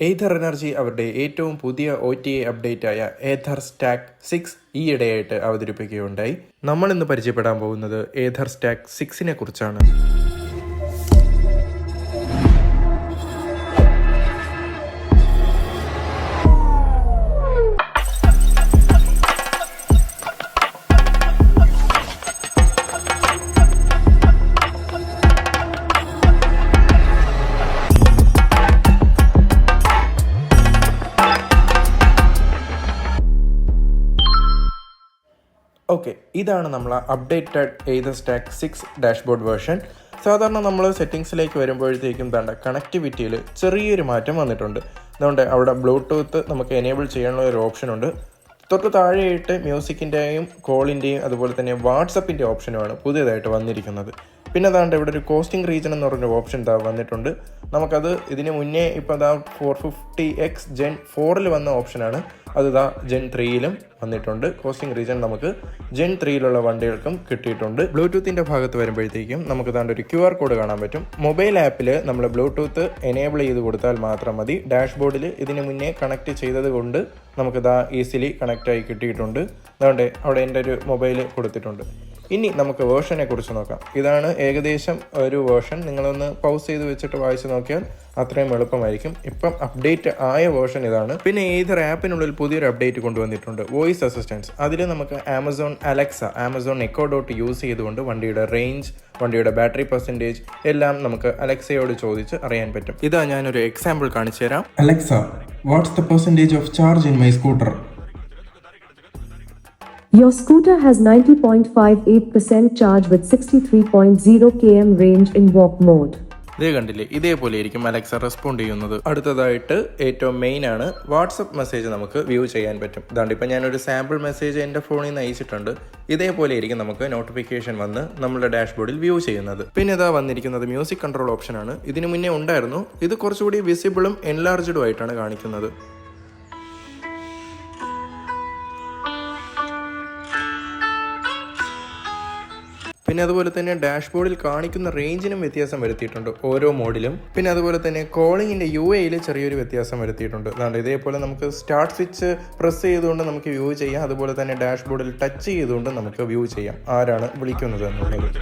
Either energy അവരുടെ ഏറ്റവും പുതിയ OTA അപ്ഡേറ്റ് ആയ ഏഥർ സ്റ്റാക്ക് 6 ഈയിടെയായിട്ട് അവതരിപ്പിക്കുകയുണ്ടായി. നമ്മൾ ഇന്ന് പരിചയപ്പെടാൻ പോകുന്നത് ഏഥർ സ്റ്റാക്ക് 6നെ കുറിച്ചാണ്. ഓക്കെ, ഇതാണ് നമ്മൾ updated Ather stack 6 dashboard version. സാധാരണ നമ്മൾ സെറ്റിങ്സിലേക്ക് വരുമ്പോഴത്തേക്കും വേണ്ട കണക്ടിവിറ്റിയിൽ ചെറിയൊരു മാറ്റം വന്നിട്ടുണ്ട്. അതുകൊണ്ട് അവിടെ ബ്ലൂടൂത്ത് നമുക്ക് എനേബിൾ ചെയ്യാനുള്ള ഒരു ഓപ്ഷനുണ്ട്. തൊട്ട് താഴെയായിട്ട് മ്യൂസിക്കിൻ്റെയും കോളിൻ്റെയും അതുപോലെ തന്നെ വാട്സപ്പിൻ്റെ ഓപ്ഷനുമാണ് പുതിയതായിട്ട് വന്നിരിക്കുന്നത്. പിന്നെ അതാണ്ട് ഇവിടെ ഒരു കോസ്റ്റിംഗ് റീജൻ എന്ന് പറഞ്ഞൊരു ഓപ്ഷൻ വന്നിട്ടുണ്ട്. നമുക്കത് ഇതിന് മുന്നേ ഇപ്പോൾ 450X Gen 4 വന്ന ഓപ്ഷനാണ്. അത് Gen 3 വന്നിട്ടുണ്ട്. കോസ്റ്റിംഗ് റീജൻ നമുക്ക് Gen 3 വണ്ടികൾക്കും കിട്ടിയിട്ടുണ്ട്. ബ്ലൂടൂത്തിൻ്റെ ഭാഗത്ത് വരുമ്പോഴത്തേക്കും നമുക്ക് ഒരു QR കോഡ് കാണാൻ പറ്റും. മൊബൈൽ ആപ്പിൽ നമ്മൾ ബ്ലൂടൂത്ത് എനേബിൾ ചെയ്ത് കൊടുത്താൽ മാത്രം മതി. ഡാഷ്ബോർഡിൽ ഇതിന് മുന്നേ കണക്ട് ചെയ്തത് കൊണ്ട് നമുക്ക് ഈസിലി കണക്റ്റായി കിട്ടിയിട്ടുണ്ട്. അതുകൊണ്ട് അവിടെ എൻ്റെ ഒരു മൊബൈൽ കൊടുത്തിട്ടുണ്ട്. ഇനി നമുക്ക് വേർഷനെ കുറിച്ച് നോക്കാം. ഇതാണ് ഏകദേശം ഒരു വേർഷൻ. നിങ്ങളൊന്ന് പൗസ് ചെയ്ത് വെച്ചിട്ട് വായിച്ച് നോക്കിയാൽ അത്രയും എളുപ്പമായിരിക്കും. ഇപ്പം അപ്ഡേറ്റ് ആയ വേർഷൻ ഇതാണ്. പിന്നെ ഏതൊർ ആപ്പിനുള്ളിൽ പുതിയൊരു അപ്ഡേറ്റ് കൊണ്ടുവന്നിട്ടുണ്ട്, വോയിസ് അസിസ്റ്റൻസ്. അതിൽ നമുക്ക് Amazon Alexa, Amazon Echo Dot use ചെയ്തുകൊണ്ട് വണ്ടിയുടെ റേഞ്ച്, വണ്ടിയുടെ ബാറ്ററി പെർസെൻറ്റേജ് എല്ലാം നമുക്ക് അലക്സയോട് ചോദിച്ച് അറിയാൻ പറ്റും. ഇതാ ഞാനൊരു എക്സാമ്പിൾ കാണിച്ചു തരാം. Alexa, what's the percentage of charge in my scooter? Your scooter has 90.58% charge with 63.0 km range in walk mode. ഇതേ കണ്ടില്ലേ, ഇതേപോലെ ആയിരിക്കും അലക്സ റെസ്പോണ്ട് ചെയ്യുന്നത്. അടുത്തതായിട്ട് ഏറ്റവും മെയിൻ ആണ് വാട്സപ്പ് മെസ്സേജ് നമുക്ക് വ്യൂ ചെയ്യാൻ പറ്റും. ഇതാണ്ട് ഇപ്പം ഞാനൊരു സാമ്പിൾ മെസ്സേജ് എൻ്റെ ഫോണിൽ നിന്ന് അയച്ചിട്ടുണ്ട്. ഇതേപോലെ ആയിരിക്കും നമുക്ക് നോട്ടിഫിക്കേഷൻ വന്ന് നമ്മുടെ ഡാഷ്ബോർഡിൽ വ്യൂ ചെയ്യുന്നത്. പിന്നെ ഇതാ വന്നിരിക്കുന്നത് മ്യൂസിക് കൺട്രോൾ ഓപ്ഷനാണ്. ഇതിനു മുന്നേ ഉണ്ടായിരുന്നു. ഇത് കുറച്ചുകൂടി വിസിബിളും എൻലാർജ്ഡും ആയിട്ടാണ് കാണിക്കുന്നത്. പിന്നെ അതുപോലെ തന്നെ ഡാഷ്ബോർഡിൽ കാണിക്കുന്ന റേഞ്ചിനും വ്യത്യാസം വരുത്തിയിട്ടുണ്ട് ഓരോ മോഡിലും. പിന്നെ അതുപോലെ തന്നെ കോളിങ്ങിൻ്റെ UAയിൽ ചെറിയൊരു വ്യത്യാസം വരുത്തിയിട്ടുണ്ട്. അതുകൊണ്ട് ഇതേപോലെ നമുക്ക് സ്റ്റാർട്ട് സ്വിച്ച് പ്രസ് ചെയ്തുകൊണ്ട് നമുക്ക് വ്യൂ ചെയ്യാം. അതുപോലെ തന്നെ ഡാഷ്ബോർഡിൽ ടച്ച് ചെയ്തുകൊണ്ട് നമുക്ക് വ്യൂ ചെയ്യാം ആരാണ് വിളിക്കുന്നത് എന്നുള്ളത്.